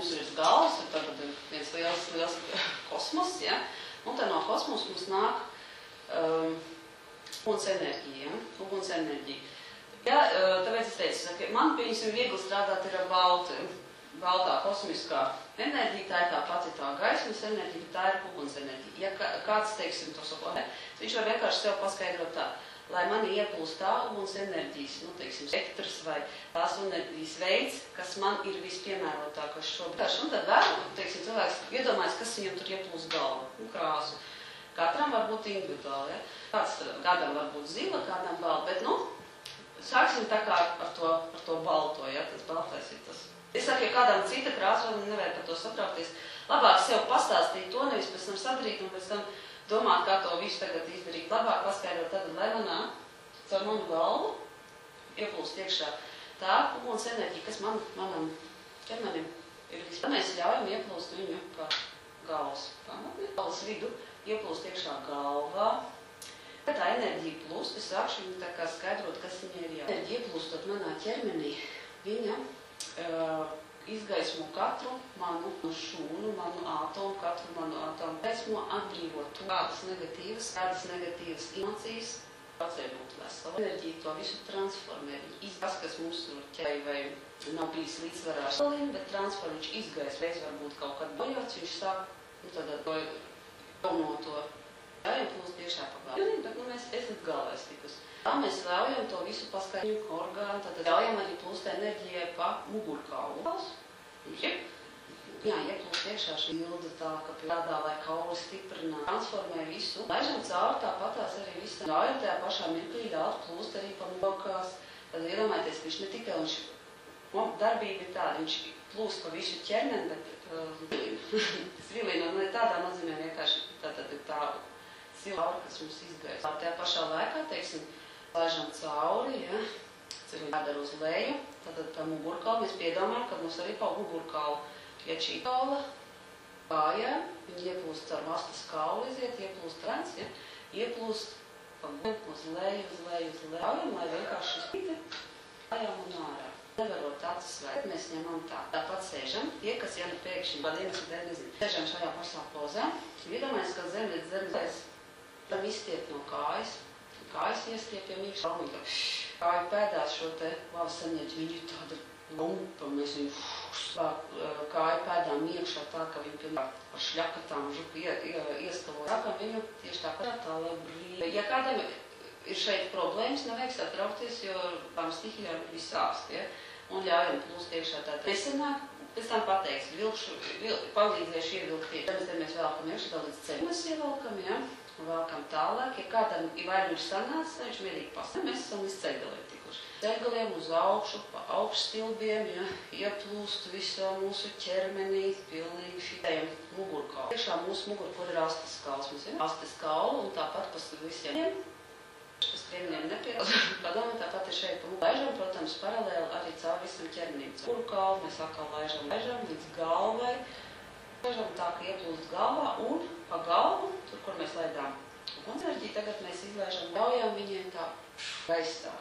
mums ir virs galvas, tad ir viens liels kosmos, ja? Un tad no kosmosa mums nāk uguns enerģija, uguns enerģija. Ja, tāpēc es teicu, ka man, pieņemsim, viegli strādāt ir ar baltā kosmiskā enerģija, tā ir tā pati tā gaismas enerģija, bet tā ir uguns enerģija. Ja kāds, teiksim, to sako, viņš var vienkārši sev paskaidrot tā, lai mani ieplūst tā uguns enerģijas, nu, teiksim, spektrs vai tās enerģijas veids, kas man ir vispiemērotākais šobrīd. Un tad vēl, teiksim, cilvēks iedomājas, kas viņam tur ieplūst galvu, nu, krāsu. Katram var būt individuāli, ja? Kādam var būt zila, kādam balta, bet, nu, sāksim tā kā ar to balto, ja? Tas baltais ir tas. Es saku, ja kādam cita krāsa, nevajag par to satraukties, labāk sev pastāstīt to, nevis pēc tam sadarīt un pēc tam domāt, kā to visu tagad izdarīt. Labāk paskaidrot tad, lai manā, caur manu galvu, ieplūst iekšā tā uguns enerģija, kas manam ķermenim ir vispār. Tad mēs ļaujam ieplūst viņu kā galvas pamatni, galvas vidu, ieplūst iekšā galvā. Kad tā enerģija plūst, es sākšu viņu tā kā skaidrot, kas viņa ir jau. Enerģija ieplūstot manā ķermenī, viņa izgaismo katru manu šūnu, manu atomu, katru manu atomu. Gaismo atbrīvot kādas negatīvas emocijas, pats būt vesela. Enerģija to visu transformē. Tas, kas mums tur ķēja vai nav bijis līdzsvarā bet transformē, viņš izgaismo. Reiz varbūt kaut kad bojots, viņš sāk, nu tad jauno to. Ļaujam plūst iekšā pa galvu, bet nu mēs esat galvais tikus. Tā mēs ļaujam to visu paskaidrot orgānu, tad ļaujam arī plūst enerģijai pa mugurkaulu. Jā, ieplūst iekšā šī ilda tā, ka tādā, lai kauli stiprinā, transformē visu. Laižam cauri tāpatās arī visu. Ļaujam tajā pašā mirklī ļaut plūst arī pa mugurkās. Tad iedomājieties, ka viņš ne tikai darbība ir tāda, viņš plūst pa visu ķermeni, bet tas vilina, ne tādā nozīmē vienkārši tātad ir tā silva, kas mums izgaisa. Tajā pašā laikā, teiksim, laižam cauri, ja, tas ir jādara uz leju, tad pa mugurkaulu mēs piedomājam, ka mums arī pa mugurkaulu iet šī kaula kājām, viņi ieplūst caur mastas kaulu iziet, ieplūst rens, ja, ieplūst pa mugurkaulu uz leju, ļaujam, lai vienkārši šis pīte kājām un ārā. Nevarot acis vērt, mēs ņemam tā. Tāpat sēžam, tie, kas jau pēkšņi vadījums dēļ nezinu. Sēžam šajā pašā pozā, iedomājas, ka zemes tam izstiep no kājas. Kājas iestiepjam iekšā, kāju pēdās šo te lavas enerģiju, viņi ir tāda lumpa, mēs viņu kāju pēdām iekšā tā, ka viņi pilnāk ar šļakatām ieskalo. Sākam viņu tieši tāpat tā, lai brīvi. Ja kādam ir šeit problēmas, nevajag satraukties, jo tām stihijām ir visāst, ja? Un ļaujam plūst iekšā tāda. Nesenāk, pēc tam pateiks, palīdzēšu ievilkt iekšā. Tad mēs vēlkam iekšā līdz ceļu. Mēs ievelkam, ja? Un vēlkam tālāk. Ja kādam vai nu ir sanācis, viņš mierīgi pasaka. Mēs esam līdz ceļgaliem tikuši. Ceļgaliem uz augšu, pa augšstilbiem, ja? Ieplūst visā mūsu ķermenī, pilnīgi šitējam mugurkaulu. Iekšā mūsu mugurkaulu ir astes kauls. Mums ir astes kaulu un tāpat pa visiem. Tas krieminiem padomā, tāpat ir šeit pa mugurkaulu. Laižam, protams, paralēli arī caur visam ķermenim. Mugurkaulu mēs atkal laižam līdz galvai. Laižam tā, ka ieplūst galvā un pa galvu, tur, kur mēs laidām uguns enerģiju, tagad mēs izlaižam, ļaujam viņiem tā gaisā.